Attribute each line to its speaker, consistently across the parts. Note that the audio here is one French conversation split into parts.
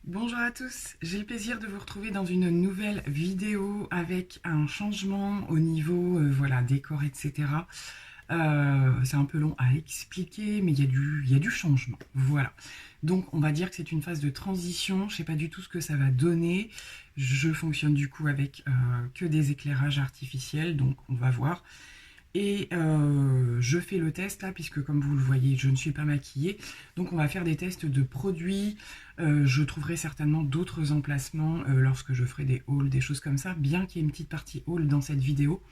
Speaker 1: Bonjour à tous, j'ai le plaisir de vous retrouver dans une nouvelle vidéo avec un changement au niveau voilà, décor, etc. C'est un peu long à expliquer, mais il y a du changement. Voilà. Donc on va dire que c'est une phase de transition. Je ne sais pas du tout ce que ça va donner. Je fonctionne du coup avec que des éclairages artificiels, donc on va voir. Et je fais le test là, puisque comme vous le voyez, je ne suis pas maquillée. Donc on va faire des tests de produits. Je trouverai certainement d'autres emplacements lorsque je ferai des hauls, des choses comme ça, bien qu'il y ait une petite partie haul dans cette vidéo.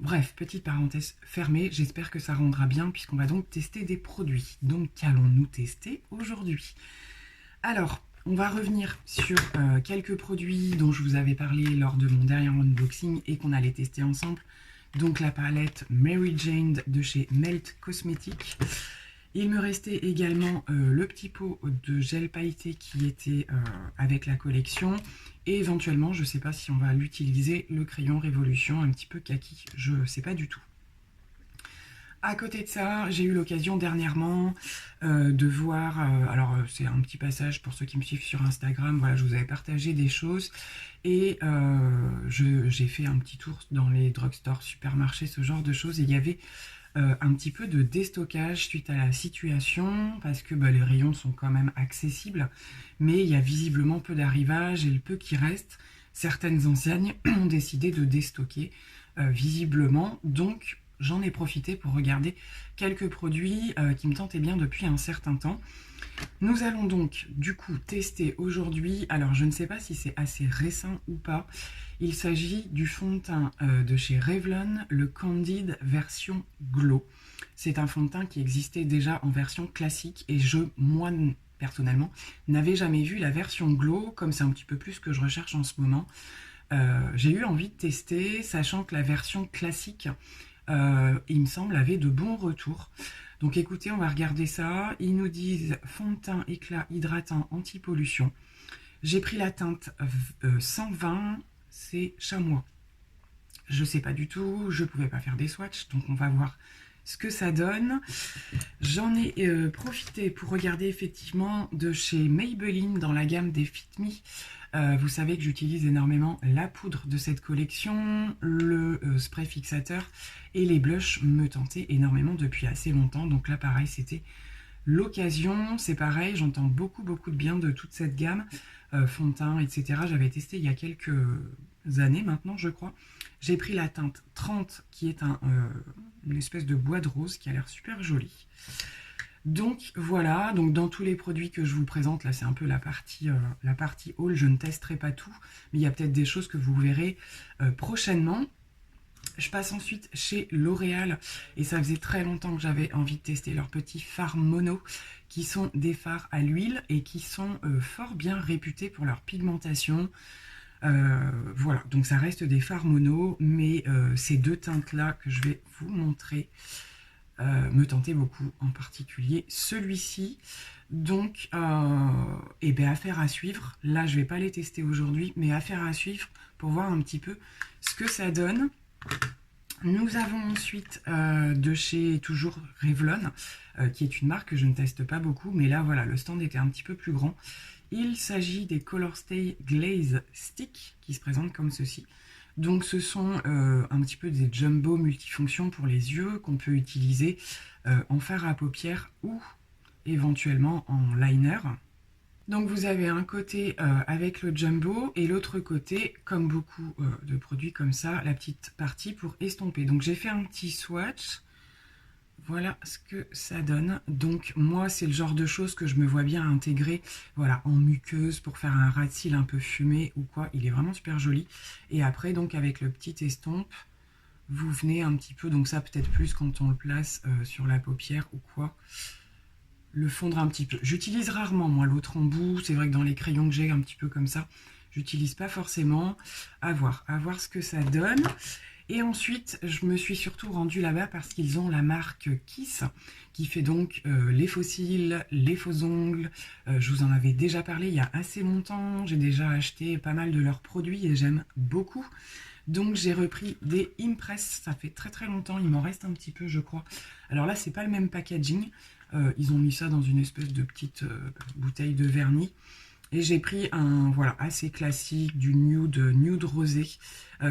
Speaker 1: Bref, petite parenthèse fermée, j'espère que ça rendra bien, puisqu'on va donc tester des produits. Donc qu'allons-nous tester aujourd'hui? Alors, on va revenir sur quelques produits dont je vous avais parlé lors de mon dernier unboxing et qu'on allait tester ensemble. Donc la palette Mary Jane de chez Melt Cosmetics. Il me restait également le petit pot de gel pailleté qui était avec la collection. Et éventuellement, je ne sais pas si on va l'utiliser, le crayon Révolution, un petit peu kaki, je ne sais pas du tout. À côté de ça, j'ai eu l'occasion dernièrement de voir, alors c'est un petit passage pour ceux qui me suivent sur Instagram, voilà, je vous avais partagé des choses et j'ai fait un petit tour dans les drugstores, supermarchés, ce genre de choses, et il y avait un petit peu de déstockage suite à la situation, parce que les rayons sont quand même accessibles, mais il y a visiblement peu d'arrivage, et le peu qui reste, certaines enseignes ont décidé de déstocker visiblement, donc j'en ai profité pour regarder quelques produits qui me tentaient bien depuis un certain temps. Nous allons donc du coup tester aujourd'hui, alors je ne sais pas si c'est assez récent ou pas, il s'agit du fond de teint de chez Revlon, le Candid version Glow. C'est un fond de teint qui existait déjà en version classique et moi personnellement, n'avais jamais vu la version Glow, comme c'est un petit peu plus ce que je recherche en ce moment. J'ai eu envie de tester, sachant que la version classique, il me semble, avait de bons retours. Donc écoutez, on va regarder ça. Ils nous disent fond de teint éclat hydratant anti-pollution. J'ai pris la teinte 120, c'est chamois. Je ne sais pas du tout, je ne pouvais pas faire des swatchs, donc on va voir ce que ça donne. J'en ai profité pour regarder effectivement de chez Maybelline dans la gamme des Fit Me. Vous savez que j'utilise énormément la poudre de cette collection, le spray fixateur et les blushs me tentaient énormément depuis assez longtemps. Donc là pareil, c'était l'occasion. C'est pareil, j'entends beaucoup de bien de toute cette gamme, fond de teint, etc. J'avais testé il y a quelques années maintenant, je crois. J'ai pris la teinte 30 qui est une espèce de bois de rose qui a l'air super jolie. Donc voilà, donc dans tous les produits que je vous présente, là c'est un peu la partie haul, je ne testerai pas tout, mais il y a peut-être des choses que vous verrez prochainement. Je passe ensuite chez L'Oréal, et ça faisait très longtemps que j'avais envie de tester leurs petits fards mono, qui sont des fards à l'huile et qui sont fort bien réputés pour leur pigmentation. Voilà, donc ça reste des fards mono, mais ces deux teintes-là que je vais vous montrer me tentait beaucoup, en particulier celui-ci. Donc, affaire à suivre. Là, je vais pas les tester aujourd'hui, mais affaire à suivre pour voir un petit peu ce que ça donne. Nous avons ensuite de chez toujours Revlon, qui est une marque que je ne teste pas beaucoup, mais là, voilà, le stand était un petit peu plus grand. Il s'agit des Color Stay Glaze Stick qui se présentent comme ceci. Donc ce sont un petit peu des jumbo multifonctions pour les yeux qu'on peut utiliser en fard à paupières ou éventuellement en liner. Donc vous avez un côté avec le jumbo et l'autre côté, comme beaucoup de produits comme ça, la petite partie pour estomper. Donc j'ai fait un petit swatch. Voilà ce que ça donne. Donc moi c'est le genre de choses que je me vois bien intégrer, voilà, en muqueuse pour faire un ras de cils un peu fumé ou quoi. Il est vraiment super joli. Et après donc avec le petit estompe, vous venez un petit peu, donc ça peut-être plus quand on le place sur la paupière ou quoi, le fondre un petit peu. J'utilise rarement moi l'autre embout, c'est vrai que dans les crayons que j'ai un petit peu comme ça, j'utilise pas forcément. À voir ce que ça donne. Et ensuite, je me suis surtout rendue là-bas parce qu'ils ont la marque Kiss, qui fait donc les faux cils, les faux ongles. Je vous en avais déjà parlé il y a assez longtemps. J'ai déjà acheté pas mal de leurs produits et j'aime beaucoup. Donc j'ai repris des Impress, ça fait très très longtemps, il m'en reste un petit peu je crois. Alors là c'est pas le même packaging, ils ont mis ça dans une espèce de petite bouteille de vernis. Et j'ai pris un voilà assez classique, du nude rosé.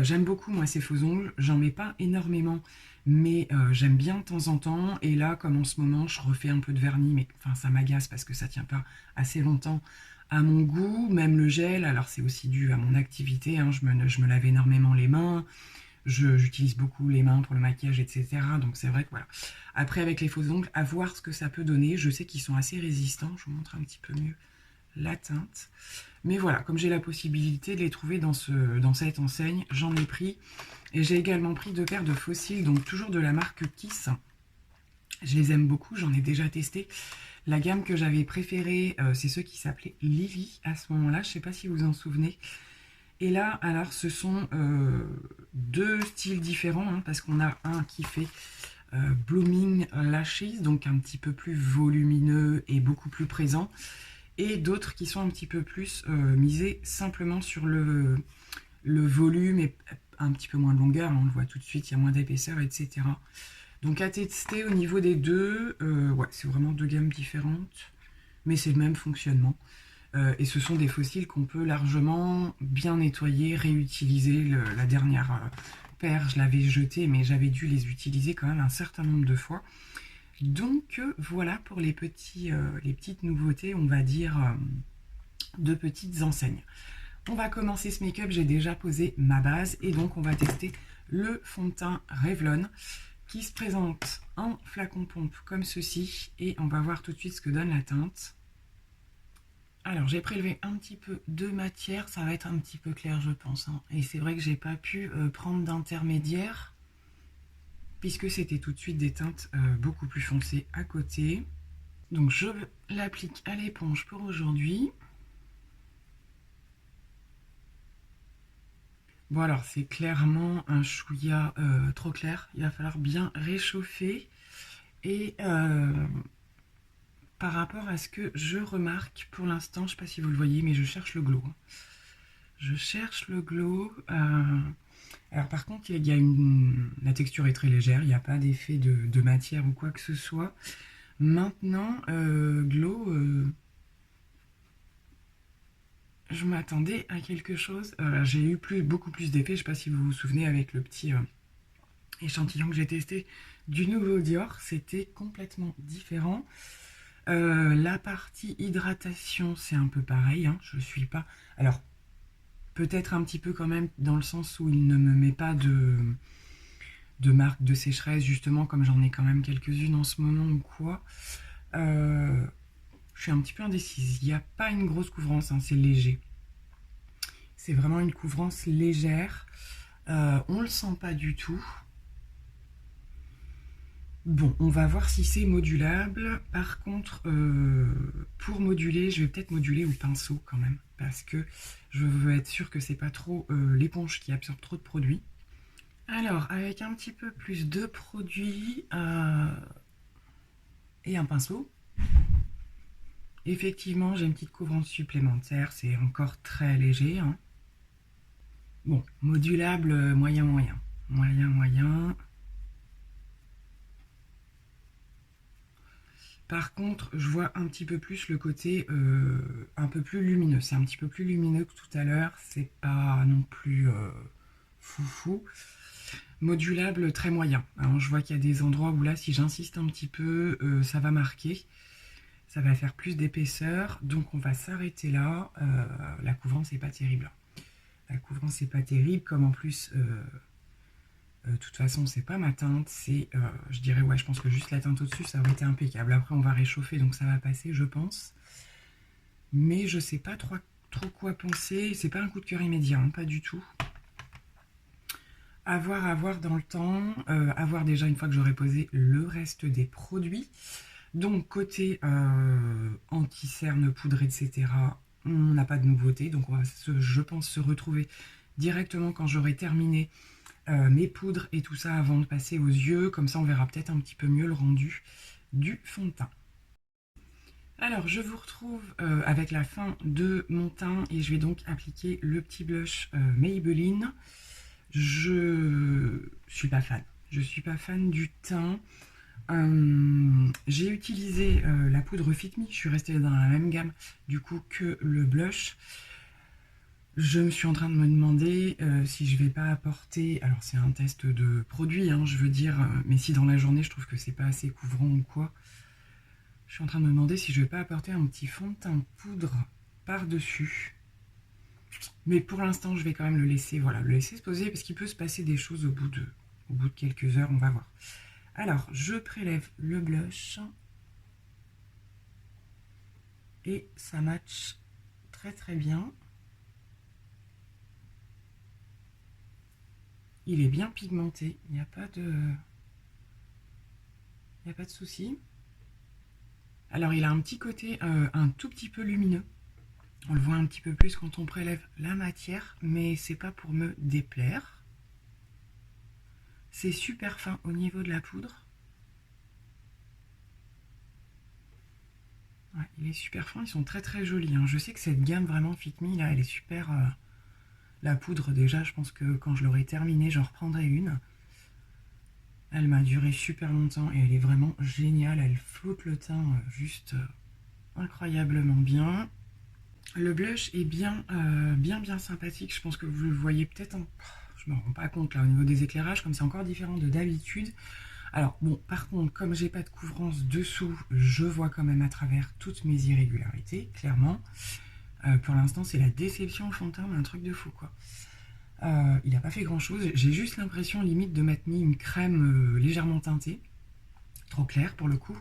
Speaker 1: J'aime beaucoup moi ces faux ongles, j'en mets pas énormément, mais j'aime bien de temps en temps. Et là comme en ce moment je refais un peu de vernis, mais enfin ça m'agace parce que ça tient pas assez longtemps à mon goût. Même le gel, alors c'est aussi dû à mon activité, hein, je me lave énormément les mains. J'utilise beaucoup les mains pour le maquillage, etc. Donc c'est vrai que voilà. Après avec les faux ongles, à voir ce que ça peut donner. Je sais qu'ils sont assez résistants, je vous montre un petit peu mieux la teinte. Mais voilà, comme j'ai la possibilité de les trouver dans cette enseigne, j'en ai pris. Et j'ai également pris 2 paires de fossiles, donc toujours de la marque Kiss. Je les aime beaucoup, j'en ai déjà testé. La gamme que j'avais préférée, c'est ceux qui s'appelaient Lily à ce moment-là. Je ne sais pas si vous vous en souvenez. Et là, alors, ce sont 2 styles différents, hein, parce qu'on a un qui fait Blooming Lashes, donc un petit peu plus volumineux et beaucoup plus présent, et d'autres qui sont un petit peu plus misés simplement sur le volume et un petit peu moins de longueur, on le voit tout de suite, il y a moins d'épaisseur, etc. Donc à tester au niveau des deux, ouais, c'est vraiment 2 gammes différentes, mais c'est le même fonctionnement. Et ce sont des fossiles qu'on peut largement bien nettoyer, réutiliser. La dernière paire, je l'avais jetée, mais j'avais dû les utiliser quand même un certain nombre de fois. Donc voilà pour les petites nouveautés, on va dire, de petites enseignes. On va commencer ce make-up, j'ai déjà posé ma base et donc on va tester le fond de teint Revlon qui se présente en flacon pompe comme ceci et on va voir tout de suite ce que donne la teinte. Alors j'ai prélevé un petit peu de matière, ça va être un petit peu clair je pense, hein. Et c'est vrai que j'ai pas pu prendre d'intermédiaire puisque c'était tout de suite des teintes beaucoup plus foncées à côté. Donc je l'applique à l'éponge pour aujourd'hui. Bon alors c'est clairement un chouïa trop clair, il va falloir bien réchauffer. Et par rapport à ce que je remarque pour l'instant, je ne sais pas si vous le voyez, mais je cherche le glow. Je cherche le glow. Alors par contre, la texture est très légère, il n'y a pas d'effet de matière ou quoi que ce soit. Maintenant, glow, je m'attendais à quelque chose. J'ai eu beaucoup plus d'effets, je ne sais pas si vous vous souvenez avec le petit échantillon que j'ai testé du nouveau Dior, c'était complètement différent. La partie hydratation, c'est un peu pareil, hein, je suis pas... Alors, peut-être un petit peu quand même dans le sens où il ne me met pas de marque de sécheresse, justement, comme j'en ai quand même quelques-unes en ce moment ou quoi. Je suis un petit peu indécise. Il n'y a pas une grosse couvrance, hein, c'est léger. C'est vraiment une couvrance légère. On le sent pas du tout. Bon, on va voir si c'est modulable. Par contre, pour moduler, je vais peut-être moduler au pinceau quand même, parce que je veux être sûre que c'est pas trop l'éponge qui absorbe trop de produits. Alors, avec un petit peu plus de produit et un pinceau, effectivement, j'ai une petite couvrance supplémentaire, c'est encore très léger, hein. Bon, modulable, moyen, moyen. Moyen, moyen. Par contre, je vois un petit peu plus le côté un peu plus lumineux. C'est un petit peu plus lumineux que tout à l'heure. C'est pas non plus foufou. Modulable très moyen. Alors, je vois qu'il y a des endroits où là, si j'insiste un petit peu, ça va marquer. Ça va faire plus d'épaisseur. Donc, on va s'arrêter là. La couvrance n'est pas terrible. La couvrance n'est pas terrible. Comme en plus... de toute façon, c'est pas ma teinte, c'est, je dirais, ouais, je pense que juste la teinte au-dessus, ça aurait été impeccable. Après, on va réchauffer, donc ça va passer, je pense. Mais je sais pas trop quoi penser. C'est pas un coup de cœur immédiat, hein, pas du tout. À voir dans le temps. À voir déjà une fois que j'aurai posé le reste des produits. Donc, côté anti-cerne, poudre, etc., on n'a pas de nouveauté. Donc, on va, je pense, se retrouver directement quand j'aurai terminé mes poudres et tout ça avant de passer aux yeux. Comme ça, on verra peut-être un petit peu mieux le rendu du fond de teint. Alors, je vous retrouve avec la fin de mon teint et je vais donc appliquer le petit blush Maybelline. Je suis pas fan. Je suis pas fan du teint. J'ai utilisé la poudre Fit Me. Je suis restée dans la même gamme du coup que le blush. Je me suis en train de me demander si je vais pas apporter, alors c'est un test de produit, hein, je veux dire, mais si dans la journée je trouve que c'est pas assez couvrant ou quoi, je suis en train de me demander si je vais pas apporter un petit fond de teint poudre par-dessus. Mais pour l'instant, je vais quand même le laisser, voilà, le laisser se poser parce qu'il peut se passer des choses au bout de quelques heures, on va voir. Alors, je prélève le blush et ça match très très bien. Il est bien pigmenté, il n'y a pas de souci. Alors il a un petit côté un tout petit peu lumineux. On le voit un petit peu plus quand on prélève la matière, mais c'est pas pour me déplaire. C'est super fin au niveau de la poudre. Ouais, il est super fin, ils sont très très jolis, hein. Je sais que cette gamme vraiment Fit Me, là, elle est super... la poudre déjà, je pense que quand je l'aurai terminée, j'en reprendrai une. Elle m'a duré super longtemps et elle est vraiment géniale. Elle floute le teint juste incroyablement bien. Le blush est bien sympathique. Je pense que vous le voyez peut-être en... Je me rends pas compte là au niveau des éclairages, comme c'est encore différent de d'habitude. Alors bon, par contre, comme j'ai pas de couvrance dessous, je vois quand même à travers toutes mes irrégularités, clairement. Pour l'instant, c'est la déception au fond de teint, mais un truc de fou quoi. Il n'a pas fait grand chose. J'ai juste l'impression limite de m'être mis une crème légèrement teintée. Trop claire pour le coup.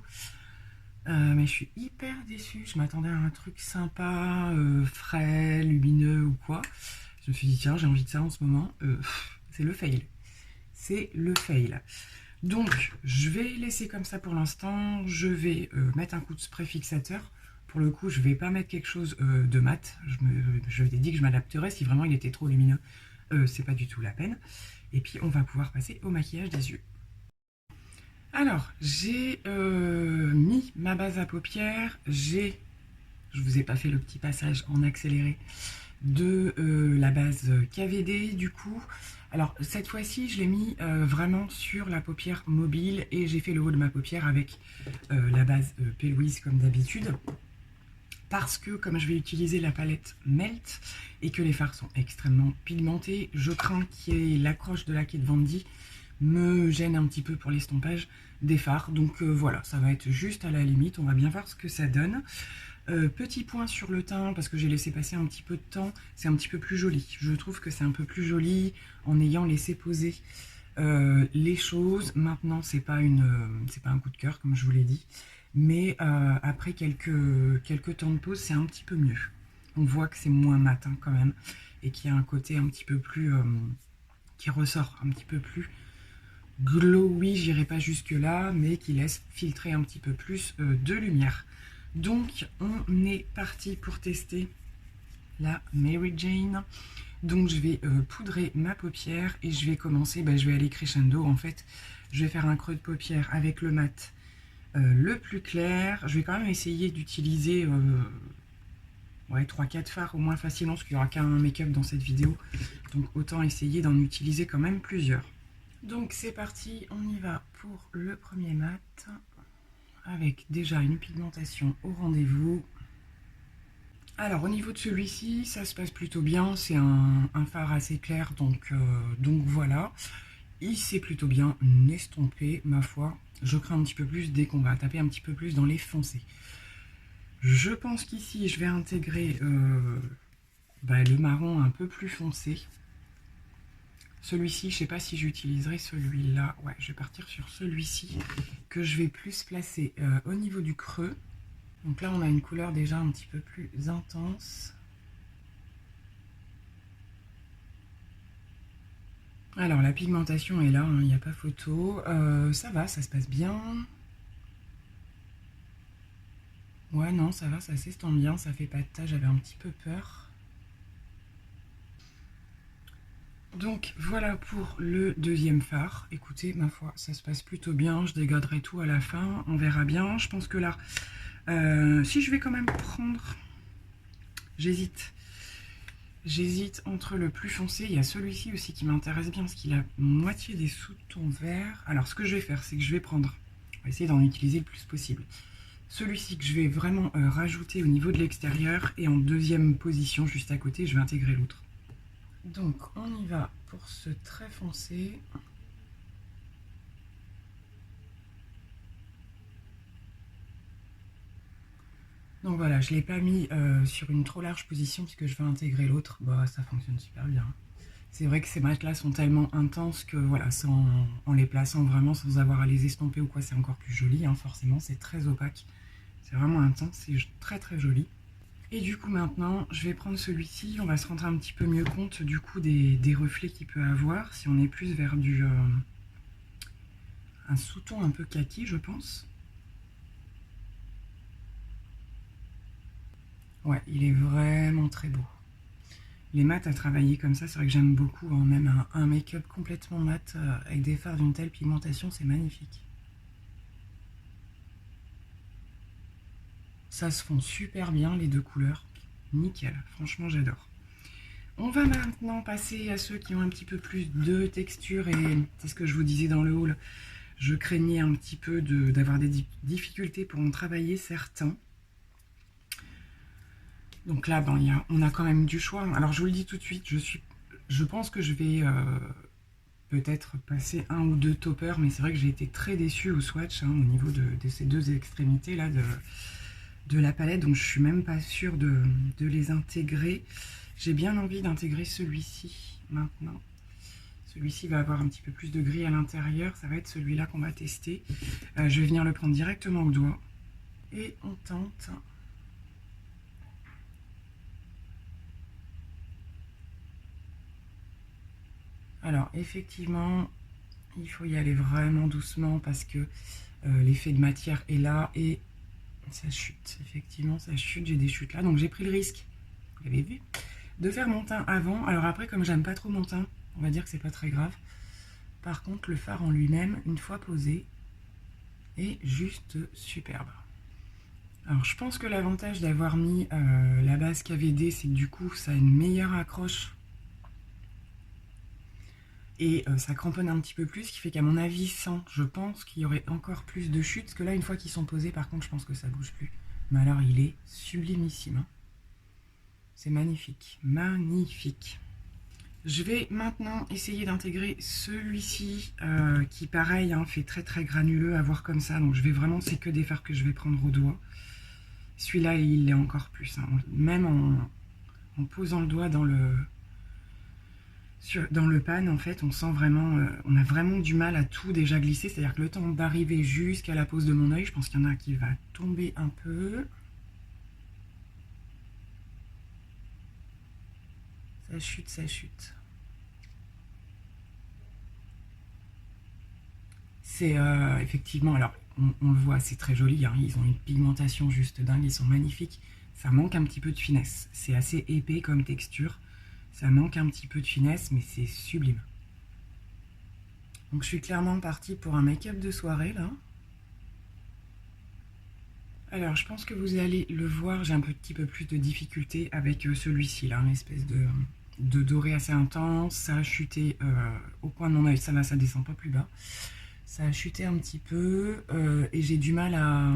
Speaker 1: Mais je suis hyper déçue. Je m'attendais à un truc sympa, frais, lumineux ou quoi. Je me suis dit, tiens, j'ai envie de ça en ce moment. C'est le fail. C'est le fail. Donc, je vais laisser comme ça pour l'instant. Je vais mettre un coup de spray fixateur. Pour le coup, je vais pas mettre quelque chose de mat. Je t'ai dit que je m'adapterais si vraiment il était trop lumineux. C'est pas du tout la peine. Et puis, on va pouvoir passer au maquillage des yeux. Alors, j'ai mis ma base à paupières. Je vous ai pas fait le petit passage en accéléré de la base KVD du coup. Alors cette fois-ci je l'ai mis vraiment sur la paupière mobile et j'ai fait le haut de ma paupière avec la base P. Louise comme d'habitude. Parce que comme je vais utiliser la palette Melt et que les fards sont extrêmement pigmentés, je crains qu'il l'accroche de la Kat Von D me gêne un petit peu pour l'estompage des fards. Donc voilà, ça va être juste à la limite, on va bien voir ce que ça donne. Petit point sur le teint, parce que j'ai laissé passer un petit peu de temps, c'est un petit peu plus joli. Je trouve que c'est un peu plus joli en ayant laissé poser les choses. Maintenant, c'est pas un coup de cœur, comme je vous l'ai dit. Mais après quelques temps de pause, c'est un petit peu mieux. On voit que c'est moins mat hein, quand même. Et qu'il y a un côté un petit peu plus... qui ressort un petit peu plus glowy, j'irai pas jusque là, mais qui laisse filtrer un petit peu plus de lumière. Donc on est parti pour tester la Mary Jane. Donc je vais poudrer ma paupière et je vais commencer, je vais aller crescendo en fait. Je vais faire un creux de paupière avec le mat le plus clair. Je vais quand même essayer d'utiliser 3-4 fards au moins facilement, parce qu'il n'y aura qu'un make-up dans cette vidéo. Donc autant essayer d'en utiliser quand même plusieurs. Donc c'est parti, on y va pour le premier mat. Avec déjà une pigmentation au rendez-vous. Alors au niveau de celui-ci, ça se passe plutôt bien. C'est un fard assez clair, donc voilà. Il s'est plutôt bien estompé, ma foi. Je crains un petit peu plus dès qu'on va taper un petit peu plus dans les foncés. Je pense qu'ici, je vais intégrer le marron un peu plus foncé. Celui-ci, je ne sais pas si j'utiliserai celui-là. Ouais, je vais partir sur celui-ci que je vais plus placer au niveau du creux. Donc là, on a une couleur déjà un petit peu plus intense. Alors, la pigmentation est là, il n'y a pas photo. Ça va, ça se passe bien. Ouais, non, ça va, ça s'estompe bien, ça fait pas de tas, j'avais un petit peu peur. Donc voilà pour le deuxième fard. Écoutez, ma foi, ça se passe plutôt bien. Je dégraderai tout à la fin, on verra bien. Je pense que là, si je vais quand même prendre... J'hésite. J'hésite entre le plus foncé, il y a celui-ci aussi qui m'intéresse bien parce qu'il a moitié des sous-tons verts. Alors ce que je vais faire, c'est que je vais prendre, on va essayer d'en utiliser le plus possible. Celui-ci que je vais vraiment rajouter au niveau de l'extérieur et en deuxième position juste à côté, je vais intégrer l'autre. Donc on y va pour ce très foncé. Donc voilà, je ne l'ai pas mis sur une trop large position puisque je vais intégrer l'autre. Bah, ça fonctionne super bien. C'est vrai que ces matchs-là sont tellement intenses que voilà, en les plaçant vraiment sans avoir à les estomper ou quoi, c'est encore plus joli. Hein, forcément, c'est très opaque. C'est vraiment intense, c'est très très joli. Et du coup maintenant, je vais prendre celui-ci. On va se rendre un petit peu mieux compte du coup des reflets qu'il peut avoir. Si on est plus vers un sous-ton un peu kaki, je pense. Ouais, il est vraiment très beau. Les mats à travailler comme ça, c'est vrai que j'aime beaucoup. Hein. Même un make-up complètement mat avec des fards d'une telle pigmentation, c'est magnifique. Ça se fond super bien les deux couleurs. Nickel, franchement j'adore. On va maintenant passer à ceux qui ont un petit peu plus de texture et c'est ce que je vous disais dans le haul. Je craignais un petit peu d'avoir des difficultés pour en travailler certains. Donc là, ben, on a quand même du choix. Alors je vous le dis tout de suite, je pense que je vais peut-être passer un ou deux toppers, mais c'est vrai que j'ai été très déçue au swatch hein, au niveau de ces deux extrémités là de la palette, donc je suis même pas sûre de les intégrer. J'ai bien envie d'intégrer celui-ci maintenant. Celui-ci va avoir un petit peu plus de gris à l'intérieur, ça va être celui-là qu'on va tester. Je vais venir le prendre directement au doigt et on tente. Alors effectivement, il faut y aller vraiment doucement parce que l'effet de matière est là et ça chute. Effectivement, ça chute, j'ai des chutes là. Donc j'ai pris le risque, vous l'avez vu, de faire mon teint avant. Alors après, comme j'aime pas trop mon teint, on va dire que c'est pas très grave. Par contre, le fard en lui-même, une fois posé, est juste superbe. Alors je pense que l'avantage d'avoir mis la base KVD, c'est que du coup, ça a une meilleure accroche. Et ça cramponne un petit peu plus, ce qui fait qu'à mon avis, sans, je pense qu'il y aurait encore plus de chutes. Parce que là, une fois qu'ils sont posés, par contre, je pense que ça bouge plus. Mais alors, il est sublimissime. Hein. C'est magnifique, magnifique. Je vais maintenant essayer d'intégrer celui-ci, qui pareil, hein, fait très très granuleux à voir comme ça. Donc je vais vraiment, c'est que des fards que je vais prendre au doigt. Celui-là, il l'est encore plus. Hein. Même en posant le doigt dans le pan, en fait, on sent vraiment, on a vraiment du mal à tout déjà glisser. C'est-à-dire que le temps d'arriver jusqu'à la pose de mon œil, je pense qu'il y en a qui va tomber un peu. Ça chute, ça chute. C'est effectivement, alors on le voit, c'est très joli. Hein, ils ont une pigmentation juste dingue, ils sont magnifiques. Ça manque un petit peu de finesse. C'est assez épais comme texture. Ça manque un petit peu de finesse, mais c'est sublime. Donc je suis clairement partie pour un make-up de soirée là. Alors je pense que vous allez le voir, j'ai un petit peu plus de difficulté avec celui-ci là, une espèce de doré assez intense. Ça a chuté au coin de mon œil, ça va, ça descend pas plus bas. Ça a chuté un petit peu et j'ai du mal à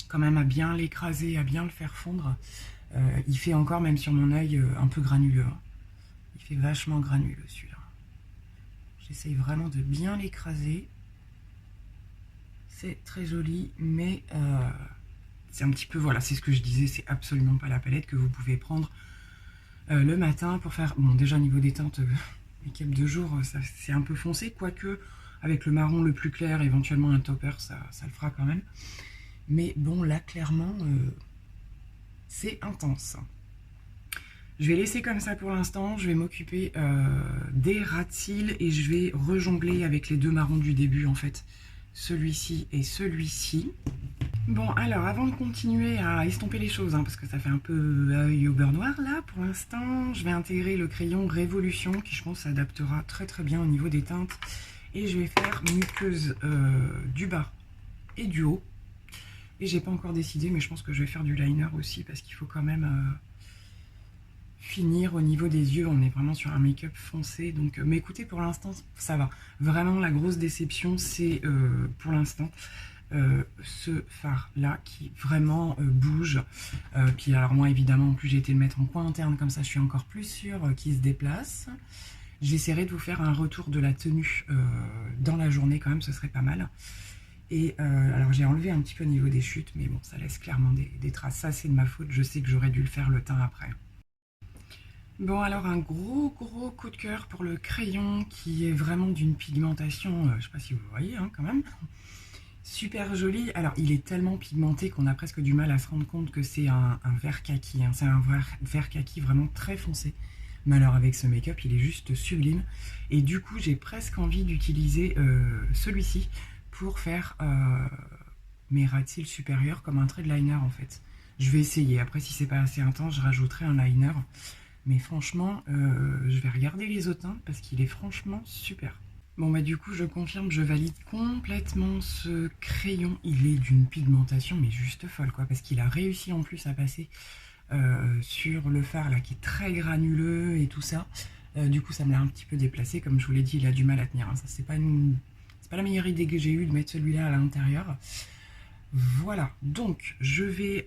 Speaker 1: quand même à bien l'écraser, à bien le faire fondre. Il fait encore, même sur mon œil, un peu granuleux. Hein. Il fait vachement granuleux celui-là. J'essaye vraiment de bien l'écraser. C'est très joli, mais c'est un petit peu, voilà, c'est ce que je disais, c'est absolument pas la palette que vous pouvez prendre le matin pour faire, bon déjà au niveau des teintes, make-up de jour, c'est un peu foncé, quoique avec le marron le plus clair, éventuellement un topper, ça le fera quand même. Mais bon, là, clairement, c'est intense. Je vais laisser comme ça pour l'instant. Je vais m'occuper des ras de cils et je vais rejongler avec les deux marrons du début, en fait. Celui-ci et celui-ci. Bon, alors, avant de continuer à estomper les choses, hein, parce que ça fait un peu œil au beurre noir, là, pour l'instant, je vais intégrer le crayon Révolution, qui, je pense, s'adaptera très très bien au niveau des teintes. Et je vais faire muqueuse du bas et du haut. Et j'ai pas encore décidé, mais je pense que je vais faire du liner aussi, parce qu'il faut quand même finir au niveau des yeux. On est vraiment sur un make-up foncé. Donc, mais écoutez, pour l'instant, ça va. Vraiment, la grosse déception, c'est pour l'instant ce phare-là qui vraiment bouge. Puis alors moi, évidemment, en plus, j'ai été le mettre en coin interne. Comme ça, je suis encore plus sûre qu'il se déplace. J'essaierai de vous faire un retour de la tenue dans la journée quand même, ce serait pas mal. Et alors j'ai enlevé un petit peu au niveau des chutes, mais bon, ça laisse clairement des traces. Ça, c'est de ma faute, je sais que j'aurais dû le faire le teint après. Bon, alors un gros coup de cœur pour le crayon qui est vraiment d'une pigmentation, je sais pas si vous voyez hein, quand même, super joli. Alors il est tellement pigmenté qu'on a presque du mal à se rendre compte que c'est un vert kaki, hein. C'est un vert kaki vraiment très foncé. Mais alors avec ce make-up, il est juste sublime. Et du coup, j'ai presque envie d'utiliser celui-ci pour faire mes ras de cils supérieurs comme un trait de liner en fait. Je vais essayer. Après, si c'est pas assez intense, je rajouterai un liner. Mais franchement, je vais regarder les autres teintes parce qu'il est franchement super. Bon bah du coup, je confirme, je valide complètement ce crayon. Il est d'une pigmentation mais juste folle quoi. Parce qu'il a réussi en plus à passer sur le fard là qui est très granuleux et tout ça. Du coup ça me l'a un petit peu déplacé, comme je vous l'ai dit, il a du mal à tenir, hein. Ça c'est pas la meilleure idée que j'ai eue de mettre celui-là à l'intérieur. Voilà, donc je vais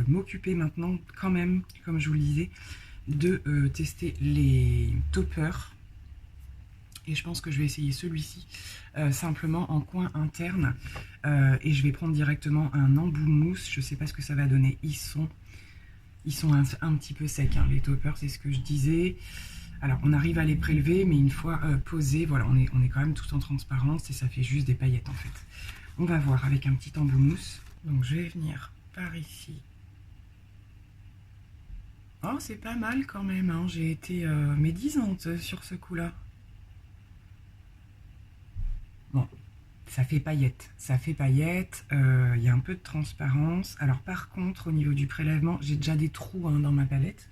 Speaker 1: m'occuper maintenant quand même, comme je vous le disais, de tester les toppers. Et je pense que je vais essayer celui-ci simplement en coin interne. Et je vais prendre directement un embout mousse, je sais pas ce que ça va donner. Ils sont un petit peu secs, hein, les toppers, c'est ce que je disais. Alors, on arrive à les prélever, mais une fois posés, voilà, on est quand même tout en transparence et ça fait juste des paillettes en fait. On va voir avec un petit embout mousse. Donc, je vais venir par ici. Oh, c'est pas mal quand même, hein. J'ai été médisante sur ce coup-là. Bon, ça fait paillettes, il y a un peu de transparence. Alors par contre, au niveau du prélèvement, j'ai déjà des trous hein, dans ma palette.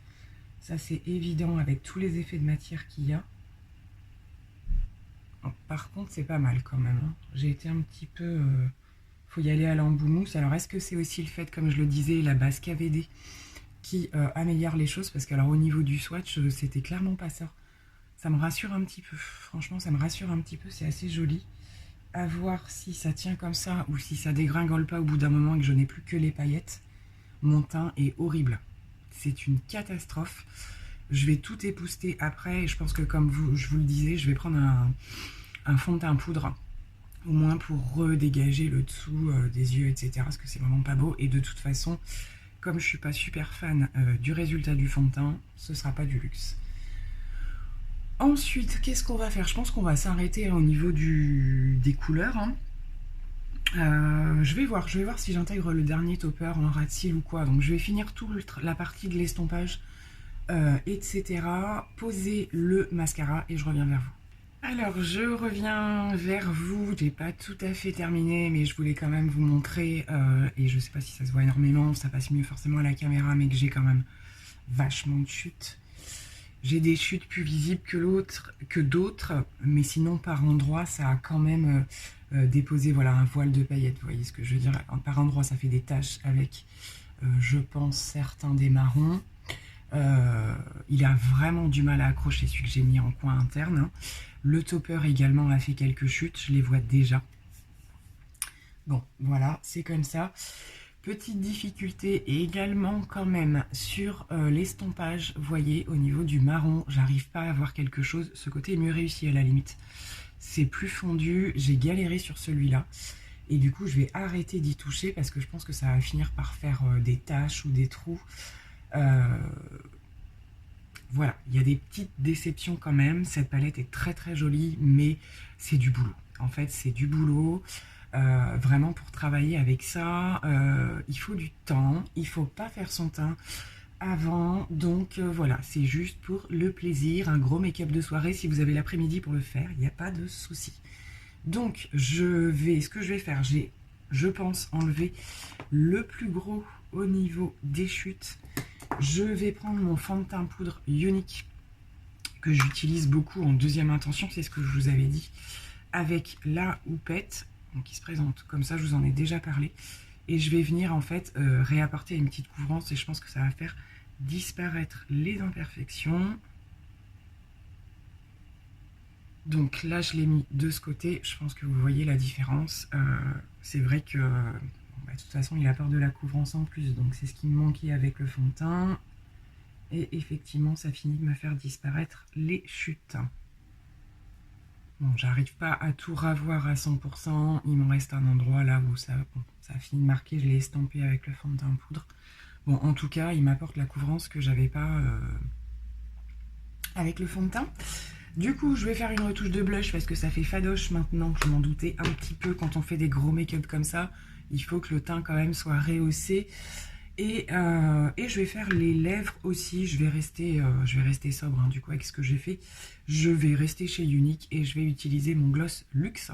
Speaker 1: Ça c'est évident avec tous les effets de matière qu'il y a. Bon, par contre, c'est pas mal quand même, hein. J'ai été un petit peu... faut y aller à l'embout mousse. Alors est-ce que c'est aussi le fait, comme je le disais, la base KVD qui améliore les choses? Parce que alors au niveau du swatch, c'était clairement pas ça. Ça me rassure un petit peu. Franchement, ça me rassure un petit peu, c'est assez joli. À voir si ça tient comme ça ou si ça dégringole pas au bout d'un moment et que je n'ai plus que les paillettes. Mon teint est horrible. C'est une catastrophe. Je vais tout épousseter après. Et je pense que comme je vous le disais, je vais prendre un fond de teint poudre. Au moins pour redégager le dessous des yeux, etc. Parce que c'est vraiment pas beau. Et de toute façon, comme je suis pas super fan du résultat du fond de teint, ce sera pas du luxe. Ensuite, qu'est-ce qu'on va faire? Je pense qu'on va s'arrêter au niveau des couleurs, hein. Je vais voir si j'intègre le dernier topper en ras de cils ou quoi. Donc je vais finir toute la partie de l'estompage, etc. Poser le mascara et je reviens vers vous. Alors je reviens vers vous, j'ai pas tout à fait terminé mais je voulais quand même vous montrer, et je sais pas si ça se voit énormément, ça passe mieux forcément à la caméra, mais que j'ai quand même vachement de chutes. J'ai des chutes plus visibles que d'autres, mais sinon par endroits ça a quand même déposé voilà, un voile de paillettes, vous voyez ce que je veux dire. Par endroits ça fait des taches avec, je pense, certains des marrons. Il a vraiment du mal à accrocher celui que j'ai mis en coin interne, hein. Le topper également a fait quelques chutes, je les vois déjà. Bon, voilà, c'est comme ça. Petite difficulté également quand même sur l'estompage, vous voyez, au niveau du marron, j'arrive pas à voir quelque chose. Ce côté est mieux réussi à la limite. C'est plus fondu, j'ai galéré sur celui-là. Et du coup, je vais arrêter d'y toucher parce que je pense que ça va finir par faire des taches ou des trous. Voilà, il y a des petites déceptions quand même. Cette palette est très très jolie, mais c'est du boulot. En fait, c'est du boulot. Vraiment, pour travailler avec ça, il faut du temps. Il faut pas faire son teint avant. Donc voilà, c'est juste pour le plaisir. Un gros make-up de soirée. Si vous avez l'après-midi pour le faire, il n'y a pas de souci. Donc, ce que je vais faire, je pense, enlever le plus gros au niveau des chutes. Je vais prendre mon fond de teint poudre Unique que j'utilise beaucoup en deuxième intention, c'est ce que je vous avais dit, avec la houppette, donc qui se présente comme ça, je vous en ai déjà parlé, et je vais venir en fait réapporter une petite couvrance et je pense que ça va faire disparaître les imperfections. Donc là, je l'ai mis de ce côté. Je pense que vous voyez la différence. C'est vrai que, de toute façon, il apporte de la couvrance en plus. Donc c'est ce qui me manquait avec le fond de teint. Et effectivement, ça finit de me faire disparaître les chutes. Bon, j'arrive pas à tout ravoir à 100%. Il m'en reste un endroit là où ça a fini de marquer. Je l'ai estampé avec le fond de teint poudre. Bon, en tout cas, il m'apporte la couvrance que j'avais pas avec le fond de teint. Du coup, je vais faire une retouche de blush parce que ça fait fadoche maintenant. Je m'en doutais un petit peu quand on fait des gros make-up comme ça. Il faut que le teint quand même soit rehaussé. Et je vais faire les lèvres aussi. Je vais rester sobre du coup avec ce que j'ai fait. Je vais rester chez Unique et je vais utiliser mon gloss Luxe.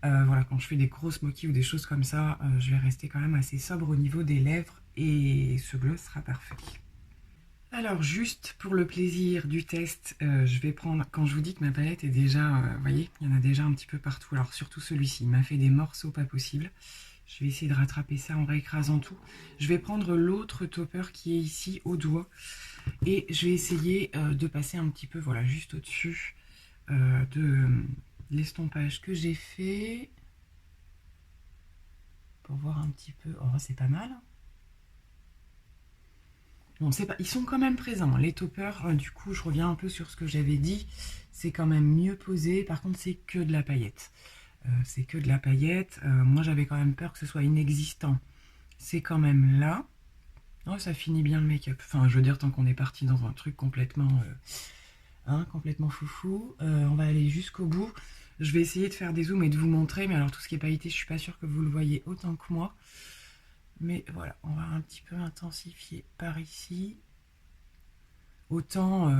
Speaker 1: Voilà, quand je fais des gros smoky ou des choses comme ça, je vais rester quand même assez sobre au niveau des lèvres. Et ce gloss sera parfait. Alors juste pour le plaisir du test, je vais prendre, quand je vous dis que ma palette est déjà, vous voyez, il y en a déjà un petit peu partout, alors surtout celui-ci, il m'a fait des morceaux pas possibles. Je vais essayer de rattraper ça en réécrasant tout. Je vais prendre l'autre topper qui est ici au doigt et je vais essayer de passer un petit peu, voilà, juste au-dessus de l'estompage que j'ai fait pour voir un petit peu. Oh, c'est pas mal. Bon, c'est pas, ils sont quand même présents. Les toppers, du coup, je reviens un peu sur ce que j'avais dit. C'est quand même mieux posé. Par contre, c'est que de la paillette. C'est que de la paillette. Moi, j'avais quand même peur que ce soit inexistant. C'est quand même là. Oh, ça finit bien le make-up. Enfin, je veux dire, tant qu'on est parti dans un truc complètement, complètement foufou. On va aller jusqu'au bout. Je vais essayer de faire des zooms et de vous montrer. Mais alors, tout ce qui est pailleté, je suis pas sûre que vous le voyez autant que moi. Mais voilà, on va un petit peu intensifier par ici. Autant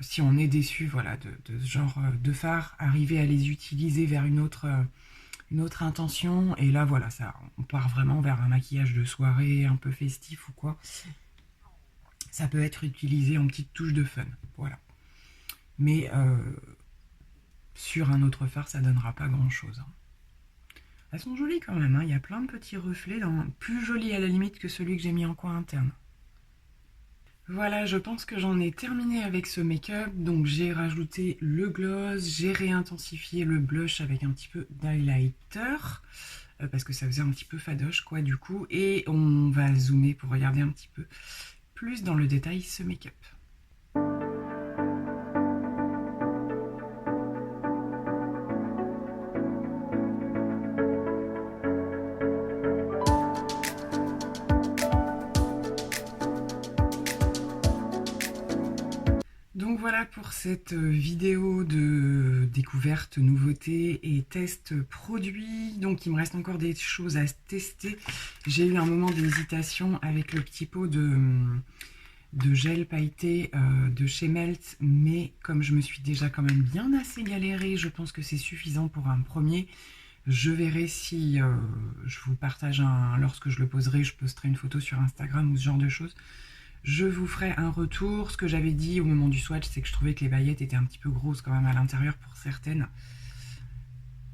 Speaker 1: si on est déçu voilà, de ce genre de fard, arriver à les utiliser vers une autre intention. Et là, voilà, ça, on part vraiment vers un maquillage de soirée un peu festif ou quoi. Ça peut être utilisé en petite touche de fun. Voilà. Mais sur un autre fard, ça donnera pas grand-chose. Elles sont jolies quand même, hein. Il y a plein de petits reflets, plus jolis à la limite que celui que j'ai mis en coin interne. Voilà, je pense que j'en ai terminé avec ce make-up. Donc j'ai rajouté le gloss, j'ai réintensifié le blush avec un petit peu d'highlighter. Parce que ça faisait un petit peu fadoche quoi du coup. Et on va zoomer pour regarder un petit peu plus dans le détail ce make-up. Donc voilà pour cette vidéo de découverte, nouveauté et test produit. Donc il me reste encore des choses à tester. J'ai eu un moment d'hésitation avec le petit pot de gel pailleté de chez Melt. Mais comme je me suis déjà quand même bien assez galérée, je pense que c'est suffisant pour un premier. Je verrai si je vous partage lorsque je le poserai, je posterai une photo sur Instagram ou ce genre de choses. Je vous ferai un retour. Ce que j'avais dit au moment du swatch, c'est que je trouvais que les paillettes étaient un petit peu grosses quand même à l'intérieur pour certaines.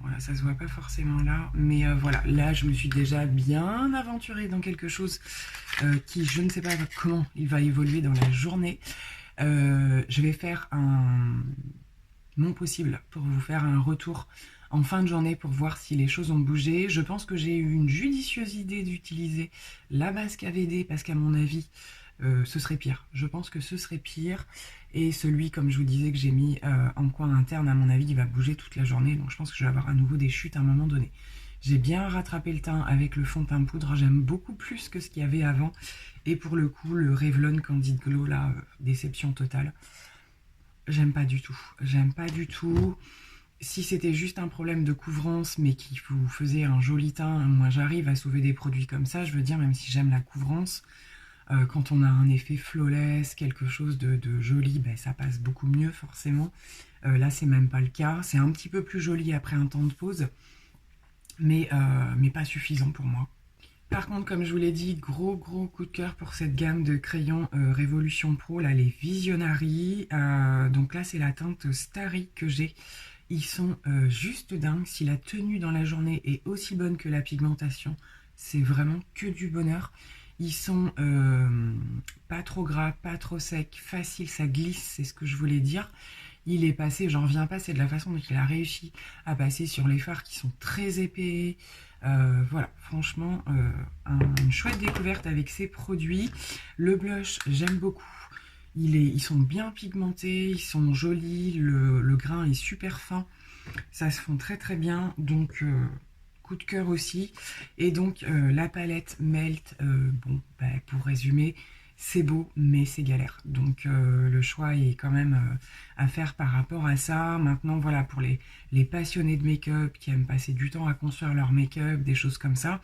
Speaker 1: Voilà, ça se voit pas forcément là. Mais voilà, là je me suis déjà bien aventurée dans quelque chose qui, je ne sais pas comment il va évoluer dans la journée. Je vais faire mon possible pour vous faire un retour en fin de journée pour voir si les choses ont bougé. Je pense que j'ai eu une judicieuse idée d'utiliser la masque AVD parce qu'à mon avis, ce serait pire. Je pense que ce serait pire. Et celui, comme je vous disais, que j'ai mis en coin interne, à mon avis, il va bouger toute la journée. Donc je pense que je vais avoir à nouveau des chutes à un moment donné. J'ai bien rattrapé le teint avec le fond de teint poudre. J'aime beaucoup plus que ce qu'il y avait avant. Et pour le coup, le Revlon Candid Glow, là, déception totale. J'aime pas du tout. J'aime pas du tout. Si c'était juste un problème de couvrance, mais qui vous faisait un joli teint, moi j'arrive à sauver des produits comme ça. Je veux dire, même si j'aime la couvrance, quand on a un effet flawless, quelque chose de joli, ben, ça passe beaucoup mieux forcément. Là, c'est même pas le cas. C'est un petit peu plus joli après un temps de pause, mais pas suffisant pour moi. Par contre, comme je vous l'ai dit, gros coup de cœur pour cette gamme de crayons Révolution Pro, là, les Visionary. Donc là, c'est la teinte Starry que j'ai. Ils sont juste dingues. Si la tenue dans la journée est aussi bonne que la pigmentation, c'est vraiment que du bonheur. Ils sont pas trop gras, pas trop secs, facile, ça glisse, c'est ce que je voulais dire. Il est passé, j'en reviens pas, c'est de la façon dont il a réussi à passer sur les fards qui sont très épais. Voilà, franchement, une chouette découverte avec ces produits. Le blush, j'aime beaucoup. Ils sont bien pigmentés, ils sont jolis, le grain est super fin. Ça se fond très très bien, donc coup de cœur aussi. Et donc la palette Melt, bon, bah, pour résumer, c'est beau, mais c'est galère. Donc le choix est quand même à faire par rapport à ça. Maintenant, voilà, pour les passionnés de make-up qui aiment passer du temps à construire leur make-up, des choses comme ça,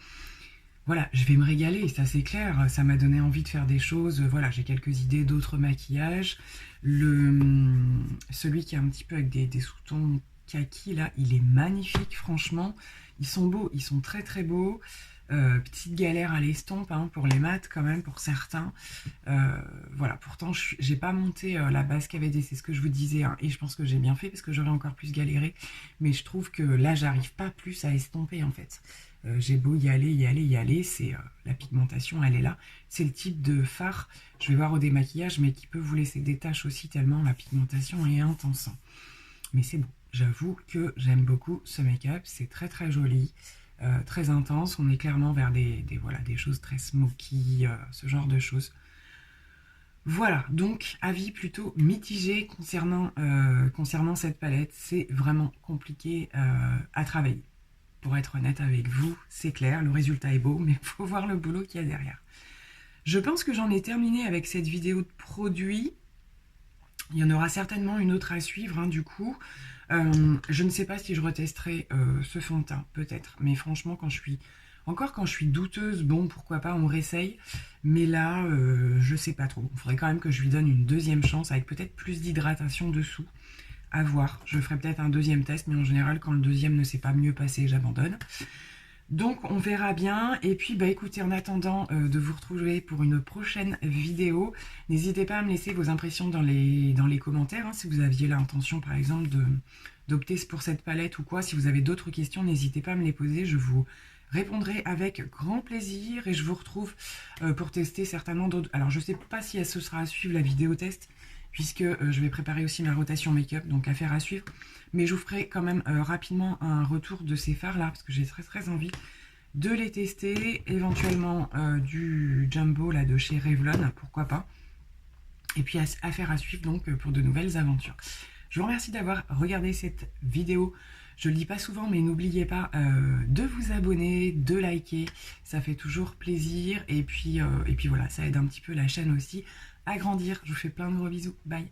Speaker 1: voilà, je vais me régaler, ça c'est clair. Ça m'a donné envie de faire des choses. Voilà, j'ai quelques idées d'autres maquillages. Celui qui est un petit peu avec des sous-tons kaki, là, il est magnifique, franchement. Ils sont beaux, ils sont très très beaux. Petite galère à l'estompe hein, pour les mats quand même, pour certains. Voilà, pourtant j'ai pas monté la base KVD, c'est ce que je vous disais, hein, et je pense que j'ai bien fait parce que j'aurais encore plus galéré. Mais je trouve que là, j'arrive pas plus à estomper en fait. J'ai beau y aller, y aller, y aller, c'est la pigmentation, elle est là. C'est le type de fard, je vais voir au démaquillage, mais qui peut vous laisser des taches aussi tellement la pigmentation est intense. Mais c'est bon, j'avoue que j'aime beaucoup ce make-up, c'est très très joli, très intense. On est clairement vers voilà, des choses très smoky, ce genre de choses. Voilà, donc avis plutôt mitigé concernant cette palette. C'est vraiment compliqué à travailler. Pour être honnête avec vous, c'est clair, le résultat est beau, mais il faut voir le boulot qu'il y a derrière. Je pense que j'en ai terminé avec cette vidéo de produits. Il y en aura certainement une autre à suivre, hein, du coup. Je ne sais pas si je retesterai ce fond de teint, peut-être. Mais franchement, quand je suis douteuse, bon, pourquoi pas, on réessaye. Mais là, je sais pas trop. Il faudrait quand même que je lui donne une deuxième chance, avec peut-être plus d'hydratation dessous. À voir. Je ferai peut-être un deuxième test, mais en général, quand le deuxième ne s'est pas mieux passé, j'abandonne. Donc on verra bien. Et puis bah écoutez, en attendant de vous retrouver pour une prochaine vidéo, n'hésitez pas à me laisser vos impressions dans les commentaires, hein, si vous aviez l'intention par exemple d'opter pour cette palette ou quoi. Si vous avez d'autres questions, n'hésitez pas à me les poser, je vous répondrai avec grand plaisir et je vous retrouve pour tester certainement d'autres. Alors je ne sais pas si ce sera à suivre la vidéo test, puisque je vais préparer aussi ma rotation make-up, donc affaire à suivre. Mais je vous ferai quand même rapidement un retour de ces fards là, parce que j'ai très très envie de les tester, éventuellement du Jumbo là de chez Revlon, pourquoi pas. Et puis affaire à suivre donc pour de nouvelles aventures. Je vous remercie d'avoir regardé cette vidéo. Je le dis pas souvent, mais n'oubliez pas de vous abonner, de liker, ça fait toujours plaisir. Et puis voilà, ça aide un petit peu la chaîne aussi à grandir. Je vous fais plein de gros bisous. Bye.